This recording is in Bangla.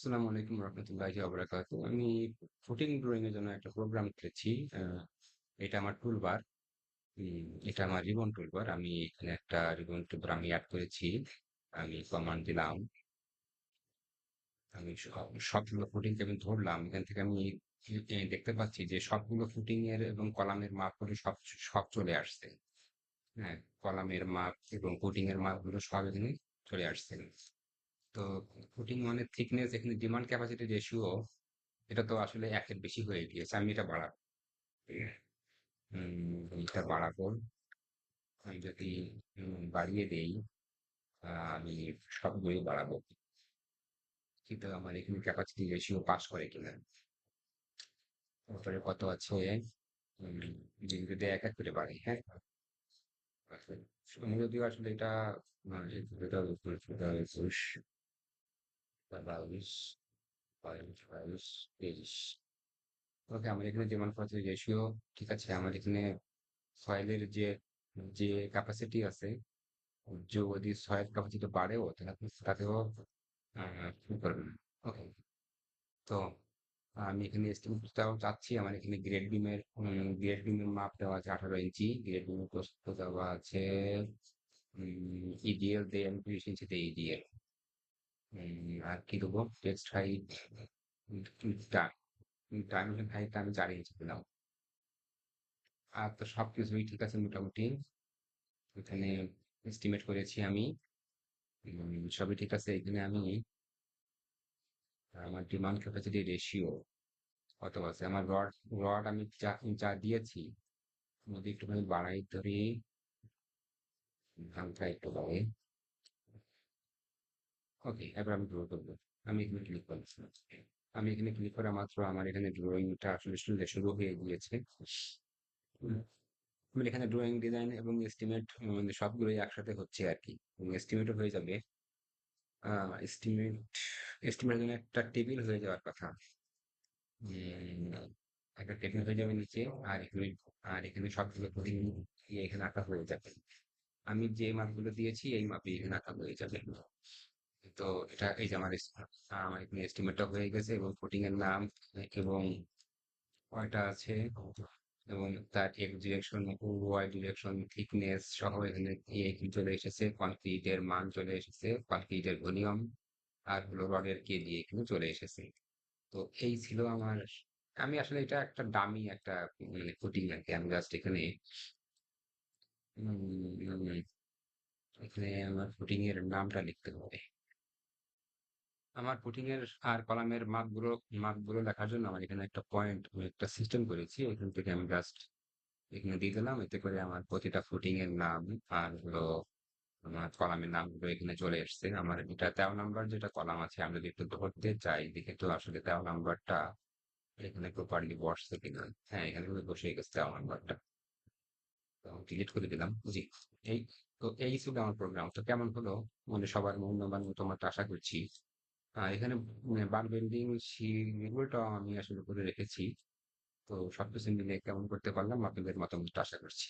আসসালামু আলাইকুম রহমতুল্লাহি ওয়া বারাকাতুহু। আমি ফুটিং ড্রয়িং এর জন্য একটা প্রোগ্রাম লিখেছি। এটা আমার টুলবার। এটা আমার রিবন টুলবার। আমি এখানে একটা রিবন টুলবার আমি এড করেছি। আমি কমান্ড দিলাম। আমি সবগুলো ফুটিংকে আমি ধরলাম। এখান থেকে আমি দেখতে পাচ্ছি যে সবগুলো ফুটিং এর এবং কলামের মাপগুলো সব সব চলে আসছে। হ্যাঁ, কলামের মাপ এবং ফুটিং এর মাপগুলো সব এখানে চলে আসছে। তো ফুটিং মানে থিকনেস, এখানে ডিমান্ড ক্যাপাসিটি রেশিও এটা তো আসলে একের বেশি হয়ে গিয়েছে। আমি এটা বাড়াবো। এটা বাড়াবো। আমি যদি বাড়িয়ে দেই, আমি সবগুলোই বাড়াবো। কিন্তু আমার এখানে ক্যাপাসিটি রেশিও পাস করে কিনা। তারপরে কত আছে? উম, যদি এক এক করে বাড়াই, হ্যাঁ। আমি যদিও আসলে এটা এটা 21, 22, 22, 23। ওকে, আমার এখানে যেমন কত রেশিও ঠিক আছে। আমার এখানে সয়েলের যে যে ক্যাপাসিটি আছে, যদি সয়েল ক্যাপাসিটি বাড়েও তাহলে তাতেও কি করবেন। ওকে, তো আমি এখানে এস্টিমেটটাও চাচ্ছি। আমার এখানে গ্রেড বিমের মাপ দেওয়া আছে 18 ইঞ্চি। গ্রেড বিমের প্রস্থ দেওয়া আছে ইডিএল দিয়ে আমি 30 ইঞ্চিতে ইডিএল। আর কি দেবো? টেক্সট হাইট, ডাইমেনশন হাইট আমি 4 ইঞ্চি দিলাম। আর তো সবকিছুই ঠিক আছে মোটামুটি। এখানে এস্টিমেট করেছি আমি। সবই ঠিক আছে। এখানে আমি আমার ডিমান্ড ক্যাপাসিটি রেশিও কত আছে? আমার রড রড আমি যা যা দিয়েছি, যদি একটুখানি বাড়াই ধরি, হালকা একটু বাড়াই। ওকে, এবার আমি ড্র করবো। আমি এখানে ক্লিক করছি। আমি এখানে ক্লিক করা মাত্র আমার এখানে ড্রয়িংটা আসলে শুরু হয়ে গিয়েছে। উম, মানে এখানে ড্রয়িং, ডিজাইন এবং এস্টিমেট মানে সবগুলোই একসাথে হচ্ছে আর কি। এবং এস্টিমেটও হয়ে যাবে। এস্টিমেট এস্টিমেটের জন্য একটা টেবিল হয়ে যাওয়ার কথা। উম, একটা টেবিল হয়ে যাবে নিচে। আর এখানে সবগুলো প্রতিদিন এখানে আঁকা হয়ে যাবে। আমি যে মাপগুলো দিয়েছি এই মাপে এখানে আঁকা হয়ে যাবে। তো এটা এই যে আমার এখানে এস্টিমেটটা হয়ে গেছে এবং ফুটিং এর নাম এবং কয়টা আছে এবং তার X direction, Y direction, thickness সহ এখানে চলে এসেছে। কনক্রিটের মান চলে এসেছে, কনক্রিটের ভলিউম আর হলো রডের কেজি এখানে চলে এসেছে। তো এই ছিল আমার। আমি আসলে এটা একটা ডামি একটা মানে ফুটিং আর কি। আমি জাস্ট এখানে উম, এখানে আমার ফুটিং এর নামটা লিখতে হবে। আমার পুটিং এর আর কলামের মাপগুলো লেখার জন্য আমার এখানে একটা পয়েন্ট, একটা সিস্টেম করেছি। এখান থেকে আমি জাস্ট এখানে দিয়ে দিলাম। এতে করে আমার প্রতিটা ফুটিং এর নাম আর হলো আমার কলামের নামগুলো এখানে চলে এসছে। আমার এটা 13 নাম্বার যেটা কলাম আছে, আমি যদি একটু ধরতে চাই দেখে তো আসলে 13 নাম্বারটা এখানে প্রপারলি বসছে কিনা। হ্যাঁ, এখানে কিন্তু বসে গেছে 13 নাম্বারটা। তো ডিলিট করে দিলাম। জি, এই এই ছিল আমার প্রোগ্রাম। তো কেমন হলো? মানে সবার মূল্যবান মতামত আশা করছি। এখানে মানে বার বেন্ডিং এগুলোটাও আমি আসলে করে রেখেছি। তো সবকিছু মিলে কেমন করতে পারলাম আপনাদের মতামতটা আশা করছি।